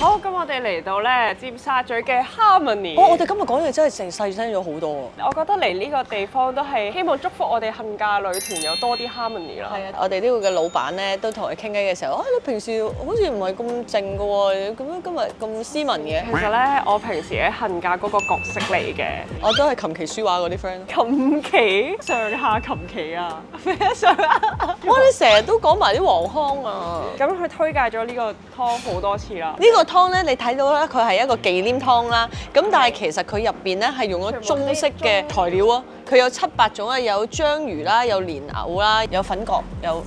好，咁我哋嚟到咧尖沙咀嘅 Harmony。我哋今日講嘢真係成細聲咗好多喎。我覺得嚟呢個地方都係希望祝福我哋恨嫁女團有多啲 Harmony 啦。係啊，我哋呢度嘅老闆咧都同佢傾偈嘅時候，啊你平時好似唔係咁靜嘅喎，咁樣今日咁斯文嘅。其實咧，我平時喺恨嫁嗰個角色嚟嘅。我都係琴棋書畫嗰啲 friend。琴棋上下琴棋啊，咩上下？我哋成日都講埋啲黃腔啊。咁佢推介咗呢個湯好多次啦。呢個湯咧，你睇到咧，佢係一個忌廉湯啦。咁但係其實佢入邊咧係用咗中式嘅材料啊。佢有7、8種啊，有章魚啦，有蓮藕啦，有粉葛，有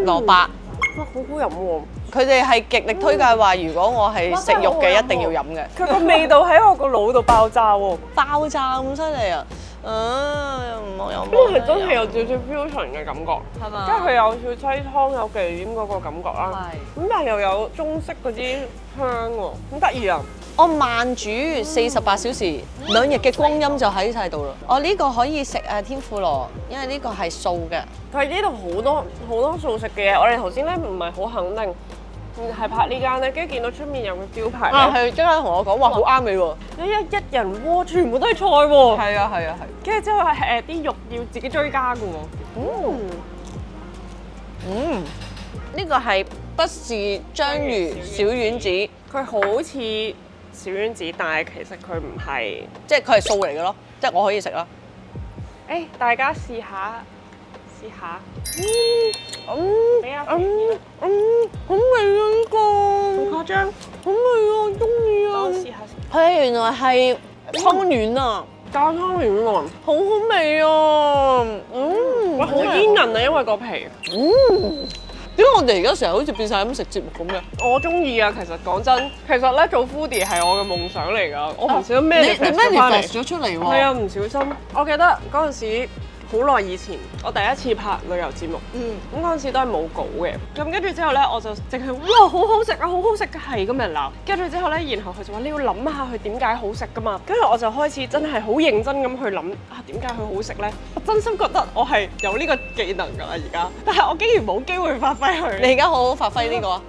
蘿蔔。哇，好好飲喎！佢哋係極力推介話，如果我係食肉嘅，一定要飲嘅。佢個味道喺我個腦度爆炸喎！爆炸咁犀利啊！唔好飲。因為係真係有少少 fusion 嘅感覺，係嘛？即係佢有少西湯有忌廉嗰個感覺啦。係。咁但係又有中式嗰啲香喎，好得意啊！我慢煮48小時，2日嘅光陰就喺晒度啦。我呢個可以食天婦羅，因為呢個係素嘅。佢呢度好多素食嘅嘢，我哋頭先咧唔係好肯定係拍呢間咧，跟住見到出面有個招牌咧，係即刻同我講話好啱味喎。一人鍋全部都係菜喎。係啊係啊係。跟住之後係啲肉要自己追加嘅喎。呢個係不是章魚小丸子，佢好似小丸子，但係其實佢唔係，即係佢係素嚟嘅咯，即係我可以食啦。誒，大家試下。俾啊！好味啊呢個，好誇張，好味啊，中意啊！我試下先。佢原來係湯圓啊，加湯圓喎，好好味啊！喂，好煙韌啊，因為個皮。點解我哋而家成日好似變晒咁食節目咁嘅？我中意啊，其實講真，其實咧做 foodie 係我嘅夢想嚟㗎，我唔小心咩你咩嚟咗出嚟喎？係啊，唔小心。我記得嗰陣時。好耐以前，我第一次拍旅遊節目，咁嗰陣時都係冇稿嘅，咁跟住之後咧，我就淨係哇好好食啊，好好食嘅係咁樣鬧，跟住之後咧，然後佢就話你要諗下佢點解好食噶嘛，跟住我就開始真係好認真咁去諗啊點解佢好食咧？我真心覺得我係有呢個技能㗎而家，但係我竟然冇機會發揮佢。你而家好好發揮呢個啊！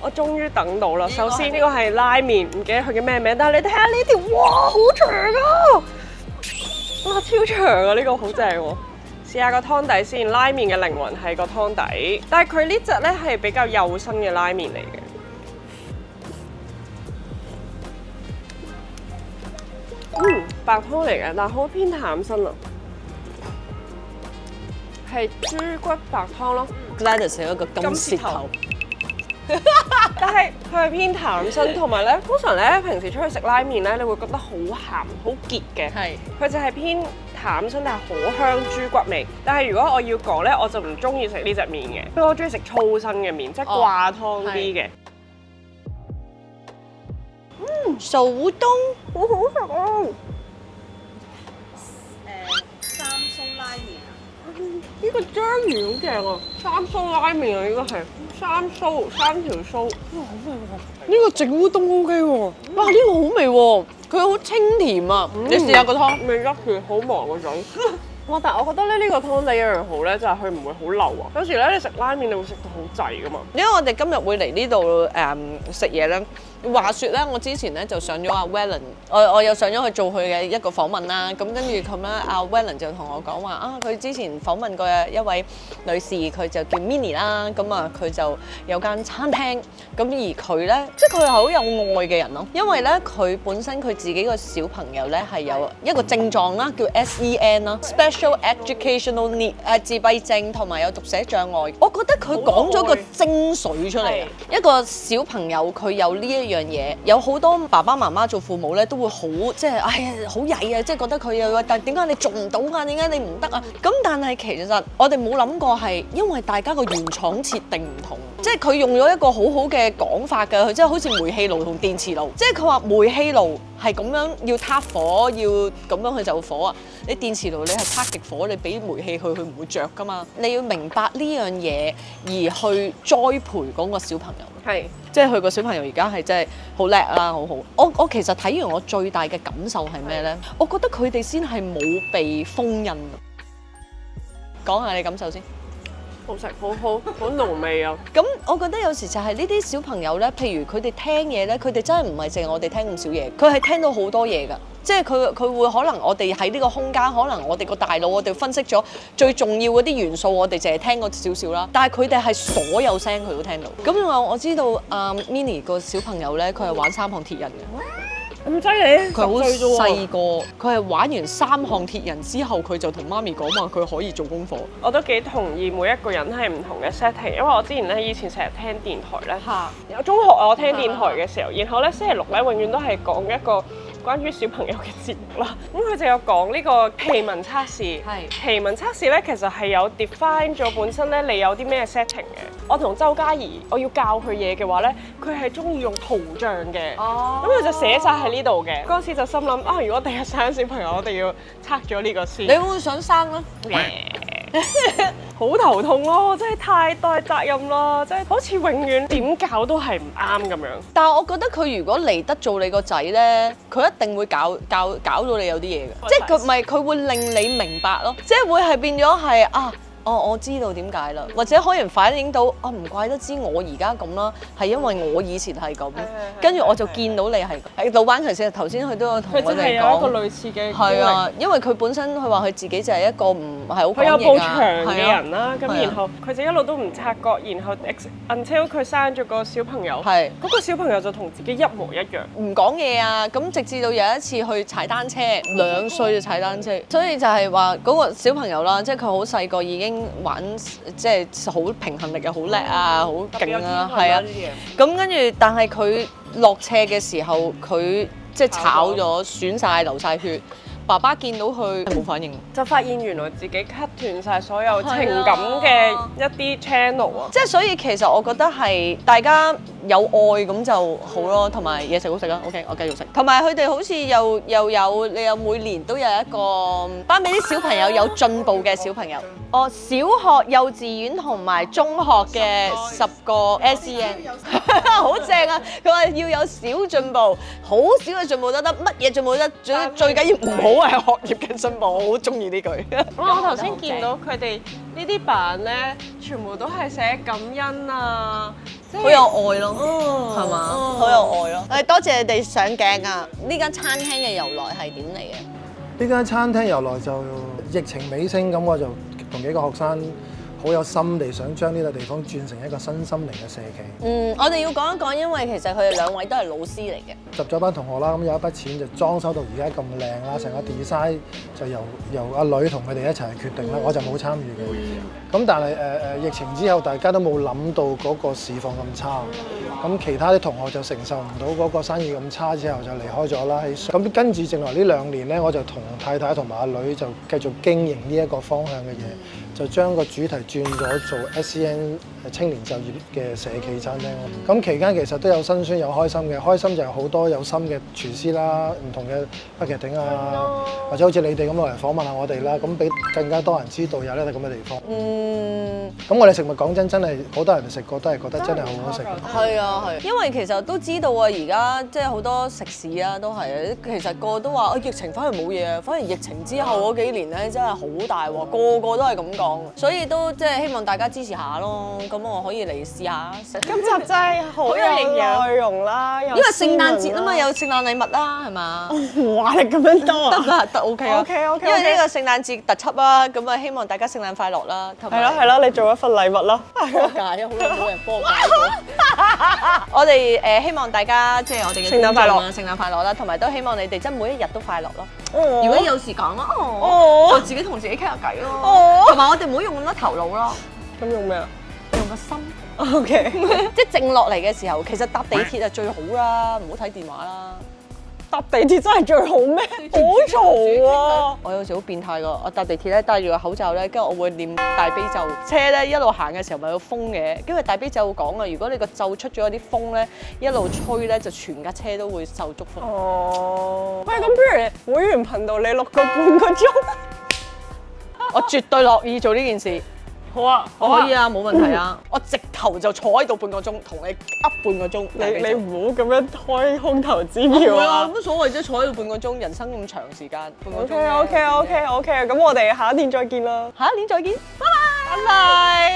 我終於等到啦！首先呢個係拉麵，唔記得佢叫咩名，但係你睇下呢條，哇好長啊！哇，超長啊！呢個好正喎，試下個湯底先。拉麵嘅靈魂係個湯底，但係佢呢隻咧係比較幼身嘅拉麵嚟嘅。白湯嚟嘅，但係好偏淡身啊。係豬骨白湯咯。Gladys 係一個金舌頭。但係佢係偏淡身，同埋咧，通常咧平時出去食拉麵咧，你會覺得好鹹、好結嘅。係。佢就係偏淡身，但係好香豬骨味。但係如果我要講咧，我就唔中意食呢隻麵嘅，因為我中意食粗身嘅麵，即係掛湯啲嘅。素烏冬好好食啊！三酥拉麵啊！呢個章魚好正啊！三酥拉麵啊，應該係三條酥，哇好味喎！呢個整烏冬 OK 喎，哇呢個好味喎，佢好清甜啊！你試下個湯，未得住好忙個嘴。哇！但係我覺得咧呢個湯底一樣好咧，就係佢唔會好流啊。有時咧你食拉麵你會食到好滯噶嘛。因為我哋今日會嚟呢度食嘢咧。話説咧，我之前咧就上咗阿 Wellen，我又上咗去做佢嘅一個訪問啦。咁跟住咁咧，阿 Wellen 就同我講話啊，佢之前訪問過一位女士，佢就叫 Minnie 啦。咁啊，佢就有間餐廳。咁而佢咧，即係佢係好有愛嘅人咯。因為咧，佢本身佢自己個小朋友咧係有一個症狀啦，叫 SEN 啦 ，Special Educational Need 自閉症同埋有讀寫障礙。我覺得佢講咗個精髓出嚟啊！一個小朋友佢有呢一樣嘢，有好多爸爸媽媽做父母咧都會好即係，哎呀好曳啊！即係覺得佢又但點解你做唔到啊？點解你唔得啊？咁但係其實我哋冇諗過係因為大家個原廠設定唔同，即係佢用咗一個好好嘅講法㗎，佢即係好似煤氣爐同電磁爐，即係佢話煤氣爐係咁樣要撻火，要咁樣去就火啊！你電磁爐你係撻極火，你俾煤氣佢唔會着㗎嘛。你要明白呢樣嘢而去栽培嗰個小朋友。係，即係佢個小朋友而家係真係好叻啦，好好。我其實睇完我最大嘅感受係咩咧？我覺得佢哋先係冇被封印。講下你感受先。好食，好濃味啊！咁我覺得有時就係呢啲小朋友咧，譬如佢哋聽嘢咧，佢哋真係唔係淨係我哋聽咁少嘢，佢係聽到好多嘢㗎。即係佢會可能我哋喺呢個空間，可能我哋個大腦我哋分析咗最重要嗰啲元素，我哋淨係聽過少少啦。但係佢哋係所有聲佢都聽到。咁我知道Minnie 個小朋友咧，佢係玩3項鐵人嘅。咁犀利！佢好細個，佢係玩完3項鐵人之後，佢就同媽咪講話佢可以做功課。我都幾同意每一個人係唔同嘅 setting，因為我之前咧以前成日聽電台咧，有中學我聽電台嘅時候，然後咧星期六咧永遠都係講一個關於小朋友嘅節目啦。咁佢就有講呢個皮紋測試。皮紋測試咧其實係有 define 咗本身咧你有啲咩 setting 嘅。我同周嘉怡，我要教佢嘢嘅話咧，佢係中意用圖像嘅。咁佢就寫晒喺呢度嘅。嗰時就心諗啊，如果第日生小朋友，我哋要測咗呢個先。你會唔會想生啊？好頭痛咯，真係太大責任啦，真係好似永遠點教都係唔啱咁樣。但係我覺得佢如果嚟得做你個仔咧，佢一定會搞到你有啲嘢嘅，即係佢會令你明白咯，即係會係變咗係啊。我知道點解啦，或者可能反映到唔怪得知我而家咁啦，係因為我以前係咁，跟住我就見到你係喺老灣其實頭先佢都有同我哋講，佢真係有一個類似嘅係啊，因為佢本身佢話佢自己就係一個唔係好講嘢啊，佢有步牆嘅人啦，咁然後佢就一路都唔察覺，然後 until 佢生咗個小朋友，嗰個小朋友就同自己一模一樣，唔講嘢啊，咁直至到有一次去踩單車，2歲就踩單車，所以就係話嗰個小朋友啦，即係佢好細個已經玩即係好平衡力又好叻啊，好勁啊，係啊。咁跟住，但係佢落斜嘅時候，佢即係炒咗、損晒、流晒血。爸爸見到佢冇反應，就發現原來自己 cut 斷晒所有情感嘅一啲 channel 啊！即係所以其實我覺得係大家有愛咁就好咯，同埋嘢食好食啦。OK， 我繼續食。同埋佢哋好似又有你有每年都有一個頒俾啲小朋友有進步嘅小朋友。小學、幼稚園同埋中學嘅10個 SEN， 好正啊！佢話要有小進步，好少嘅進步都得，乜嘢進步都得，最緊要唔好係學業嘅進步。我好中意呢句。我頭先見到佢哋呢啲版咧，全部都係寫感恩啊，好有愛咯，係嘛？好有愛咯。多謝你哋上鏡啊！呢間餐廳嘅由來係點嚟嘅？呢間餐廳由來就疫情尾聲，咁我就同幾個學生好有心地想將呢個地方轉成一個身心靈嘅社企。我哋要講一講，因為其實佢哋2位都係老師嚟嘅。集咗班同學啦，咁有一筆錢就裝修到而家咁靚啦，成個 design 就由阿女同佢哋一齊決定啦，我就冇參與嘅。咁但係疫情之後，大家都冇諗到嗰個市況咁差。咁其他啲同學就承受唔到嗰個生意咁差，之後就離開咗啦。咁跟住剩來呢2年咧，我就同太太同埋阿女就繼續經營呢一個方向嘅嘢，就將個主題轉咗做 SEN 青年就業嘅社企餐廳。咁期間其實都有辛酸有開心嘅，開心就有好多有心嘅廚師啦，唔同嘅北劇頂啊，或者好似你哋咁落嚟訪問下我哋啦，咁俾更加多人知道有呢個咁嘅地方。咁我哋食物講真係好多人食過都係覺得真係好好食。係啊係，因為其實都知道啊，而家即係好多食肆啊都係，其實個個都話疫情反而冇嘢啊，反而疫情之後嗰幾年咧真係好大喎，個個都係咁講，所以都即係希望大家支持下咯。咁我可以嚟試下。今集真係好有內容啦，因為聖誕節啊嘛，有聖誕禮物啦，係嘛？哇！你咁樣多啊？得 OK 啊。OK。因為呢個聖誕節特輯啦，咁啊希望大家聖誕快樂啦。係咯，你做一份禮物啦。波解啊，好耐冇人波解過。我哋希望大家即係我哋嘅聖誕快樂，聖誕快樂啦，同埋都希望你哋真每一日都快樂咯。如果有時講咯，就自己同自己傾下偈咯。同埋我哋唔好用咁多頭腦咯。咁用咩啊？用個心。OK。即係靜落嚟嘅時候，其實搭地鐵就最好啦，唔好睇電話啦。搭地鐵真係最好咩？好嘈啊！我有時好變態㗎，我搭地鐵咧戴住個口罩咧，跟住我會念大悲咒。車咧一路行嘅時候咪有風嘅，跟住大悲咒講啊，如果你個咒出咗啲風咧，一路吹咧就全架車都會受祝福。哦，喂，咁不如會員頻道你錄個半個鐘，我絕對樂意做呢件事。好啊，可以啊，冇問題啊！我直頭就坐喺度半個鐘，同你噏半個鐘。你唔好咁樣開空頭支票啊！冇乜所謂啫，坐喺度半個鐘，人生咁長時間，半個鐘。OK，咁我哋下一年再見啦！下一年再見，拜拜。拜拜。